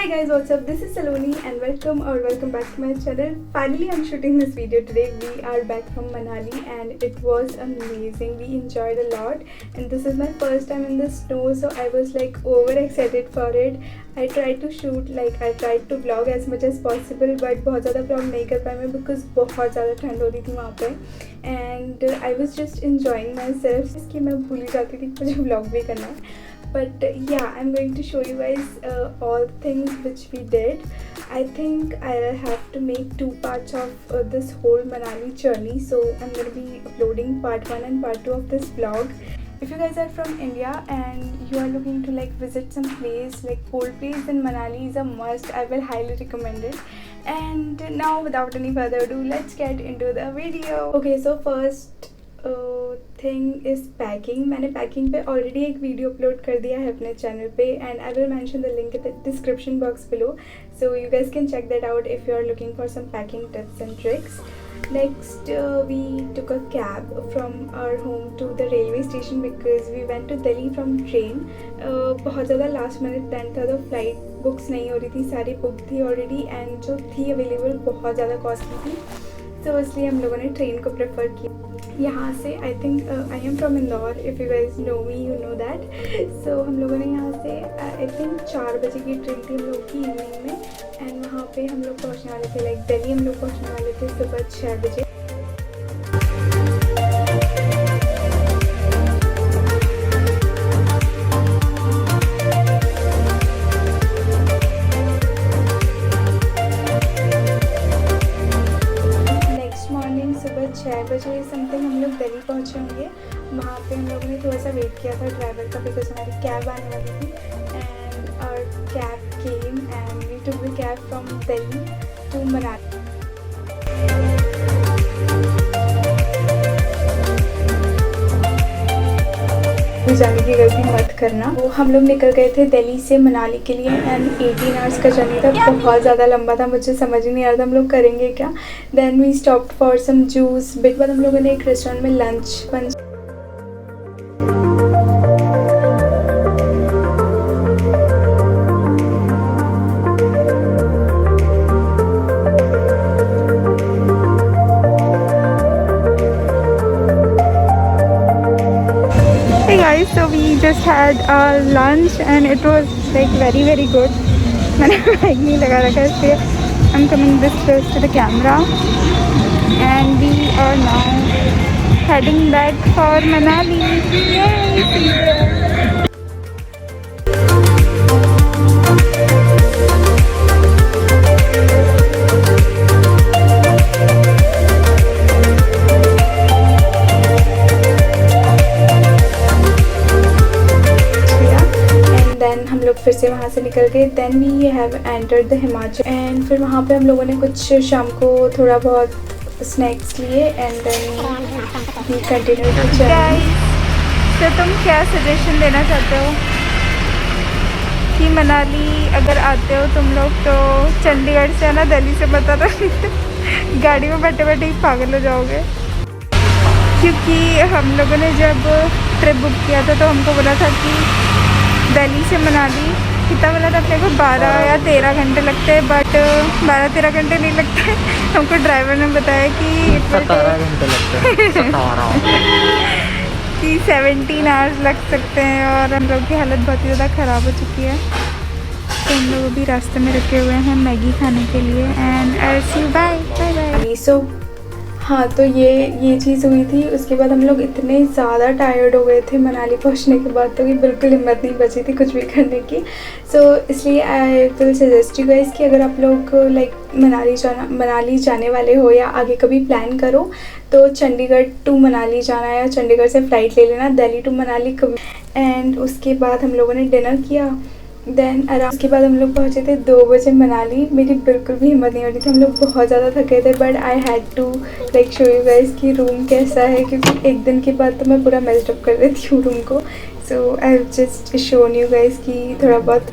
Hi guys, what's up? This is Saloni and welcome back to my channel. Finally, I'm shooting this video today. We are back from Manali and it was amazing. We enjoyed a lot and this is my first time in the snow, so I was like over excited for it. I tried to shoot, I tried to vlog as much as possible, but बहुत ज़्यादा vlog नहीं कर पाई मैं because बहुत ज़्यादा ठंड हो रही थी वहाँ पे and I was just enjoying myself. इसकी मैं भूल ही जाती थी मुझे vlog भी करना है. But yeah, I'm going to show you guys all things which we did. I think I'll have to make two parts of this whole Manali journey, so I'm going to be uploading part 1 and part 2 of this vlog. If you guys are from India and you are looking to visit some place like cold place, then Manali is a must. I will highly recommend it. And now without any further ado, let's get into the video. Okay, so first thing is packing. मैंने packing पे already एक video upload कर दिया है अपने channel पे and I will mention the link in the description box below, so you guys can check that out if you are looking for some packing tips and tricks. Next, we took a cab from our home to the railway station because we went to Delhi from train. बहुत ज़्यादा last minute plan था तो flight books नहीं हो रही थी, सारी book थी ऑलरेडी एंड जो थी अवेलेबल बहुत ज़्यादा कॉस्टली थी, तो इसलिए हम लोगों ने ट्रेन को प्रेफर किया. यहाँ से I think I am from Indore, if you guys know me you know that. So हम लोगों ने यहाँ से आई थिंक 4 बजे की ट्रेन थी हम लोग की इवनिंग में एंड वहाँ पे हम लोग पहुँचने वाले थे दिल्ली हम लोग पहुँचने वाले थे सुबह 6 बजे. सुबह 6 बजे समथिंग हम लोग दिल्ली पहुँचे होंगे. वहाँ पे हम लोगों ने थोड़ा सा वेट किया था ड्राइवर का बिकॉज हमारी कैब आने वाली थी and our cab came and we took the cab from Delhi to Manali. जाने की गलती मत करना. वो हम लोग निकल गए थे दिल्ली से मनाली के लिए एंड 18 आवर्स का जर्नी था, बहुत ज़्यादा लंबा था, मुझे समझ ही नहीं आ रहा था हम लोग करेंगे क्या. Then we stopped for some juice. बिट बाद हम लोगों ने एक रेस्टोरेंट में lunch so we just had our lunch and it was very good. मैंने माइक नहीं लगा रखा इसलिए I'm coming this close to the camera and we are now heading back for Manali. Yay! हम लोग फिर से वहाँ से निकल गए. Then we have entered the Himachal and फिर वहाँ पे हम लोगों ने कुछ शाम को थोड़ा बहुत स्नैक्स लिए and then we continue to journey. तो तुम क्या सजेशन देना चाहते हो कि मनाली अगर आते हो तुम लोग तो चंडीगढ़ से आना, दिल्ली से बता दो गाड़ी में बैठे बैठे ही पागल हो जाओगे, क्योंकि हम लोगों ने जब ट्रिप बुक किया था तो हमको बोला था कि दिल्ली से मनाली कितना बोला था अपने को 12 या 13 घंटे लगते हैं, बट 12-13 घंटे नहीं लगते. हमको ड्राइवर ने बताया कि 17 घंटे लगते हैं कि 17 आवर्स लग सकते हैं और हम लोग की हालत बहुत ही ज़्यादा ख़राब हो चुकी है. तो हम लोग भी रास्ते में रुके हुए हैं मैगी खाने के लिए and I see you bye bye bye. So हाँ, तो ये चीज़ हुई थी. उसके बाद हम लोग इतने ज़्यादा टायर्ड हो गए थे मनाली पहुँचने के बाद तो कि बिल्कुल हिम्मत नहीं बची थी कुछ भी करने की. सो इसलिए I will suggest you guys कि अगर आप लोग मनाली जाने वाले हो या आगे कभी प्लान करो तो चंडीगढ़ टू मनाली जाना है या चंडीगढ़ से फ़्लाइट ले लेना दिल्ली टू मनाली कभी. एंड उसके बाद हम लोगों ने डिनर किया. देन आराम के बाद हम लोग पहुँचे थे 2 बजे मनाली. मेरी बिल्कुल भी हिम्मत नहीं हो रही थी, हम लोग बहुत ज़्यादा थके थे, but I had to show you guys कि रूम कैसा है, क्योंकि एक दिन के बाद तो मैं पूरा मेल्टअप कर देती हूँ रूम को. So I just shown you guys कि थोड़ा बहुत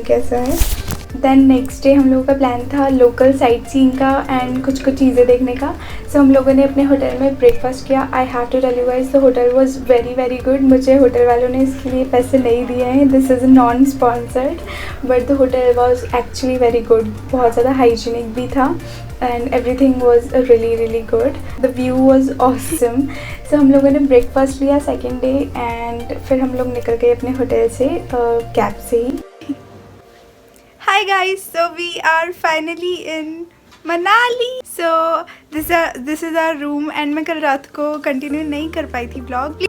कैसा है। देन नेक्स्ट डे हम लोगों का प्लान था लोकल साइट सीइंग का एंड कुछ चीज़ें देखने का। सो हम लोगों ने अपने होटल में ब्रेकफास्ट किया। I have to tell you guys the hotel was very very good. मुझे होटल वालों ने इसके लिए पैसे नहीं दिए हैं, this is non sponsored, but the hotel was actually very good. बहुत ज़्यादा हाइजीनिक भी था and everything was really really good. The view was awesome. So हम लोगों ने ब्रेकफास्ट लिया सेकेंड डे एंड फिर हम लोग निकल गए अपने होटल से कैब से ही। Hi guys, so we are finally in Manali. So this is our room and मैं कल रात को कंटिन्यू नहीं कर पाई थी ब्लॉग।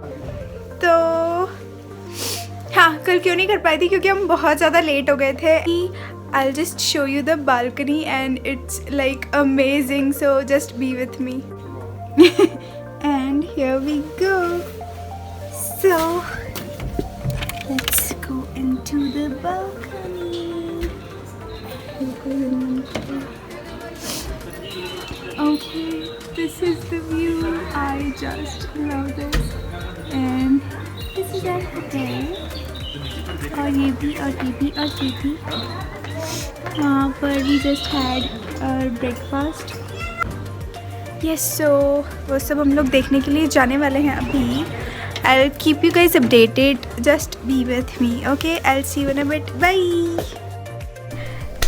तो हाँ, कल क्यों नहीं कर पाई थी क्योंकि हम बहुत ज़्यादा लेट हो गए थे। I'll just show you the balcony and it's like amazing, so just be with me. And here we go. So let's go into the balcony. Okay, this is the view. I just love this. And this is our hotel. और ये भी और ये भी और ये भी। वहाँ पर we just had our breakfast. Yes, so वो सब हम लोग देखने के लिए जाने वाले हैं अभी। I'll keep you guys updated. Just be with me. Okay, I'll see you in a bit. Bye.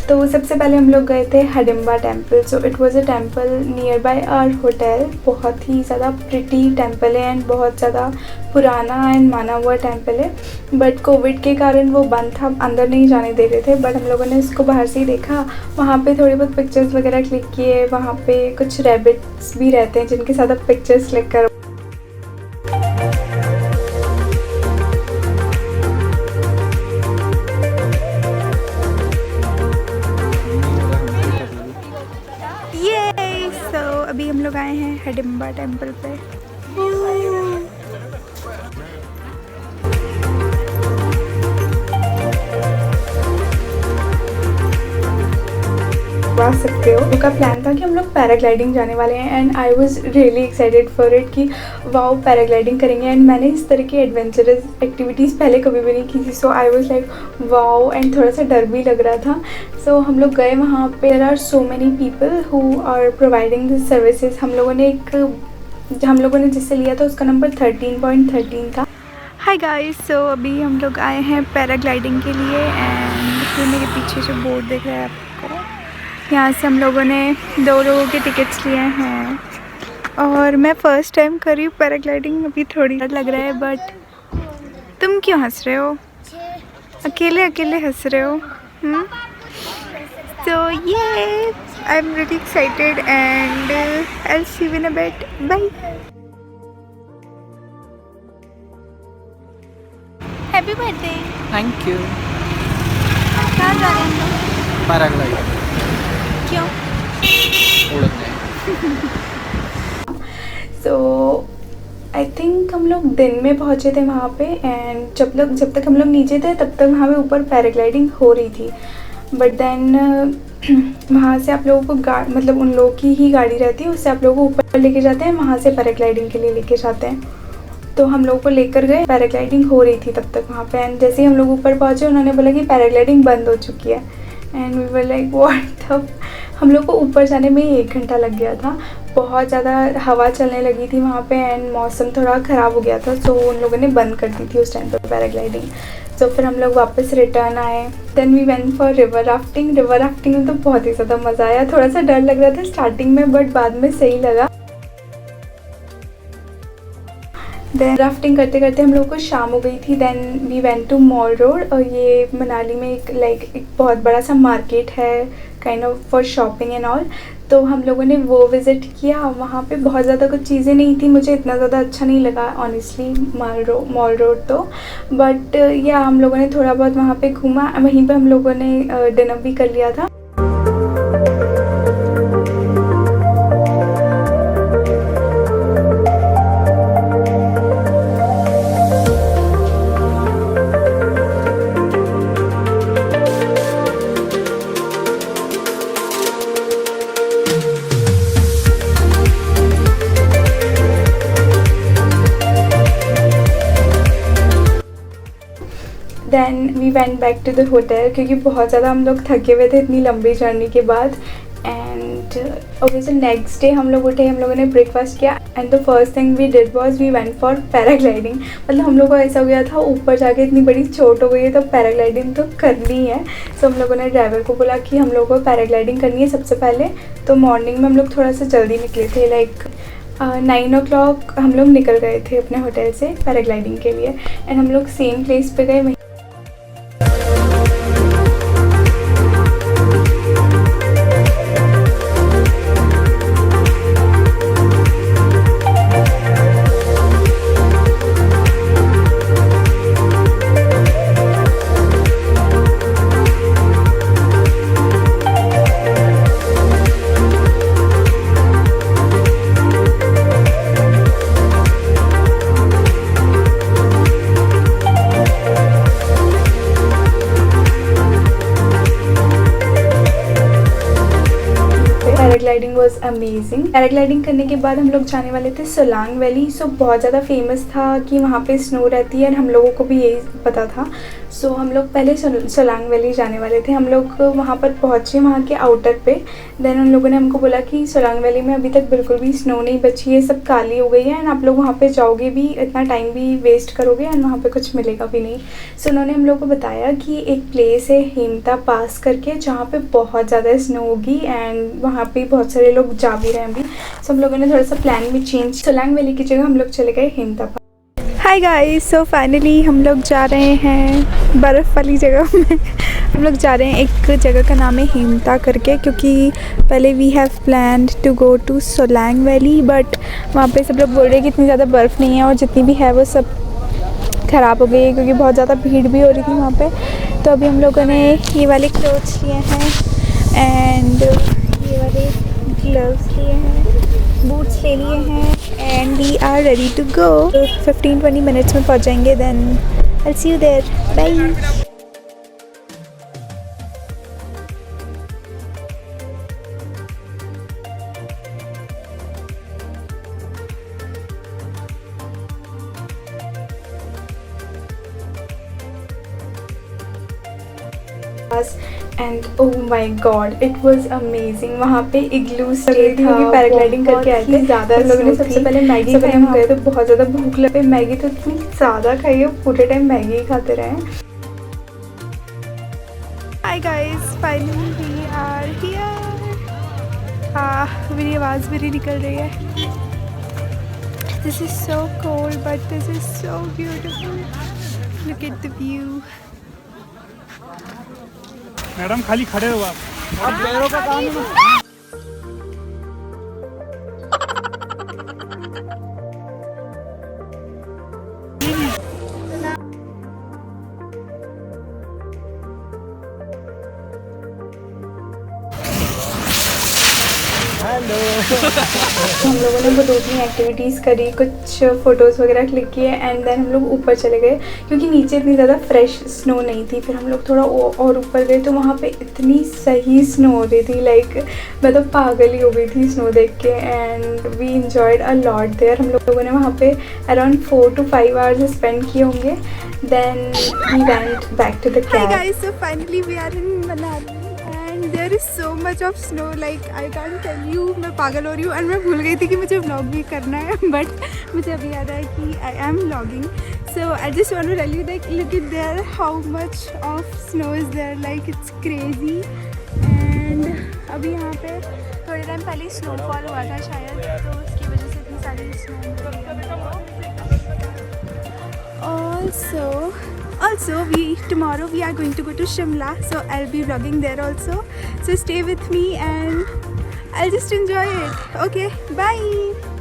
तो सबसे पहले हम लोग गए थे Hadimba temple. So it was a temple nearby our hotel. बहुत ही ज़्यादा प्रिटी टेम्पल है एंड बहुत ज़्यादा पुराना एंड माना हुआ टेम्पल है, बट कोविड के कारण वो बंद था, अंदर नहीं जाने दे रहे थे। बट हम लोगों ने इसको बाहर से ही देखा, वहाँ पे थोड़ी बहुत पिक्चर्स वगैरह क्लिक किए। वहाँ पे कुछ रैबिट्स भी रहते हैं जिनके साथ आप पिक्चर्स क्लिक करो। अभी हम लोग आए हैं हडिम्बा टेम्पल पे। आ सकते हो। उनका प्लान था कि हम लोग पैराग्लाइडिंग जाने वाले हैं and I was really excited for it कि वाओ पैराग्लाइडिंग करेंगे। एंड मैंने इस तरह की एडवेंचरस एक्टिविटीज़ पहले कभी भी नहीं की थी। So I was like wow and थोड़ा सा डर भी लग रहा था। सो हम लोग गए वहाँ पे। There are so many people who are providing this services. हम लोगों ने जिससे लिया था उसका नंबर 13.13 था। हाय गाइस, सो अभी हम लोग आए हैं पैराग्लाइडिंग के लिए एंड ये मेरे पीछे जो बोर्ड दिख रहा है आपको, यहाँ से हम लोगों ने 2 लोगों के टिकट्स लिए हैं और मैं फ़र्स्ट टाइम कर रही हूँ पैराग्लाइडिंग। अभी थोड़ी डर लग रहा है, बट तुम क्यों हंस रहे हो? अकेले अकेले हंस रहे हो? So yeah, I'm really excited and I'll see you in a bit. Bye. Happy birthday. Thank you. कहाँ जा रहे हैं? पैराग्लाइडिंग। क्यों? उड़ने। So आई थिंक हम लोग दिन में पहुँचे थे वहाँ पे एंड जब तक हम लोग नीचे थे तब तक वहाँ पे ऊपर पैराग्लाइडिंग हो रही थी। बट देन वहाँ से आप लोगों को मतलब उन लोगों की ही गाड़ी रहती है, उससे आप लोगों को ऊपर लेके जाते हैं, वहाँ से पैराग्लाइडिंग के लिए लेके जाते हैं। तो हम लोगों को लेकर गए। पैराग्लाइडिंग हो रही थी तब तक वहाँ पे एंड जैसे ही हम लोग ऊपर पहुँचे उन्होंने बोला कि पैराग्लाइडिंग बंद हो चुकी है and we were like what. तब हम लोग को ऊपर जाने में ही 1 घंटा लग गया था। बहुत ज़्यादा हवा चलने लगी थी वहाँ पे एंड मौसम थोड़ा ख़राब हो गया था। सो उन लोगों ने बंद कर दी थी उस टाइम पर पैराग्लाइडिंग। सो फिर हम लोग वापस रिटर्न आए। Then we went for river rafting. River rafting में तो बहुत ही ज़्यादा मज़ा आया। थोड़ा सा डर लग रहा था स्टार्टिंग में, बट बाद में सही लगा। देन राफ्टिंग करते करते हम लोग को शाम हो गई थी। Then we went to mall road और ये मनाली में एक बहुत बड़ा सा मार्केट है kind of for shopping and all. तो हम लोगों ने वो विज़िट किया। वहाँ पे बहुत ज़्यादा कुछ चीज़ें नहीं थी, मुझे इतना ज़्यादा अच्छा नहीं लगा ऑनेस्टली मॉल रोड तो। बट या हम लोगों ने थोड़ा बहुत वहाँ पे घूमा। वहीं पे हम लोगों ने डिनर भी कर लिया था। Then we went back to the hotel क्योंकि बहुत ज़्यादा हम लोग थके हुए थे इतनी लंबी जर्नी के बाद। And okay, so next day हम लोग उठे, हम लोगों ने ब्रेकफास्ट किया and the first thing we did was we went for paragliding. मतलब हम लोग को ऐसा हो गया था ऊपर जाके इतनी बड़ी चोट हो गई है तो पैराग्लाइडिंग तो करनी है। सो हम लोगों ने ड्राइवर को बोला कि हम लोग को पैराग्लाइडिंग करनी है सबसे पहले। तो मॉर्निंग में हम लोग थोड़ा सा जल्दी निकले थे, लाइक 9 o'clock हम लोग निकल गए थे अपने होटल से पैराग्लाइडिंग के लिए। एंड हम लोग सेम प्लेस पे गए। Paragliding was amazing. पैराग्लाइडिंग करने के बाद हम लोग जाने वाले थे सोलांग वैली। सो बहुत ज़्यादा फेमस था कि वहाँ पे स्नो रहती है और हम लोगों को भी यही पता था। सो हम लोग पहले सोलांग वैली जाने वाले थे। हम लोग वहाँ पर पहुँचे वहाँ के आउटर पे। देन उन लोगों ने हमको बोला कि सोलांग वैली में अभी तक बिल्कुल भी स्नो नहीं बची है, सब काली हो गई है एंड आप लोग वहाँ पे जाओगे भी इतना टाइम भी वेस्ट करोगे एंड वहाँ पे कुछ मिलेगा भी नहीं। सो उन्होंने हम लोग को बताया कि एक प्लेस है हेमता पास करके जहाँ पे बहुत ज़्यादा स्नो होगी एंड वहाँ पे बहुत सारे लोग जा भी रहे हैं अभी। सो हम लोगों ने थोड़ा सा प्लान भी चेंज, सोलांग वैली की जगह हम लोग चले गए हेमता पास। हाय गाइस, सो फाइनली हम लोग जा रहे हैं बर्फ़ वाली जगह में। हम लोग जा रहे हैं, एक जगह का नाम है हेमता करके, क्योंकि पहले we have planned to go to Solang valley but वहाँ पे सब लोग बोल रहे हैं कि इतनी ज़्यादा बर्फ़ नहीं है और जितनी भी है वो सब ख़राब हो गई है क्योंकि बहुत ज़्यादा भीड़ भी हो रही थी वहाँ पे। तो अभी हम लोगों ने ये वाले क्लोथ्स लिए हैं एंड ये वाले ग्लव्स लिए हैं, बूट्स ले लिए हैं and we are ready to go. 15-20 minutes में पहुँच जाएंगे। Then I see you there, bye. And oh my god, it was amazing. वहाँ पे इग्लू स्टे था, पैराग्लाइडिंग करके आए थे। ज़्यादा हम लोगों ने सबसे पहले मैगी खाई। हम गए तो बहुत ज़्यादा भूख लगे, मैगी तो इतनी ज़्यादा खाई है, पूरे टाइम मैगी ही खाते रहे। Hi guys, finally we are here. मेरी आवाज़ मेरी निकल रही है। This is so cold but this is so beautiful. Look at the view. Madam खाली खड़े हो आप पैरों का काम है। हेलो। हम लोगों ने वो 2-3 एक्टिविटीज़ करी, कुछ फ़ोटोज़ वगैरह क्लिक किए एंड देन हम लोग ऊपर चले गए क्योंकि नीचे इतनी ज़्यादा फ्रेश स्नो नहीं थी। फिर हम लोग थोड़ा और ऊपर गए तो वहाँ पे इतनी सही स्नो हो रही थी, लाइक मैं तो पागल ही हो गई थी स्नो देख के। And we enjoyed a lot there. हम लोगों ने वहाँ पे अराउंड 4 to 5 आवर्स स्पेंड किए होंगे। Then we went back to the cab. Hi guys, so finally we are in Manali. There is so much of snow, like I can't tell you. मैं पागल हो रही हूँ और मैं भूल गई थी कि मुझे व्लॉग भी करना है बट मुझे अभी याद आया कि I am vlogging. So I just want to tell you that look at there how much of snow is there, like it's crazy. And अभी यहाँ पे थोड़े टाइम पहले स्नोफॉल हुआ था शायद, तो उसकी वजह से इतनी सारी snow. Also tomorrow we are going to go to Shimla, so I'll be vlogging there also, so stay with me and I'll just enjoy it. Okay, bye.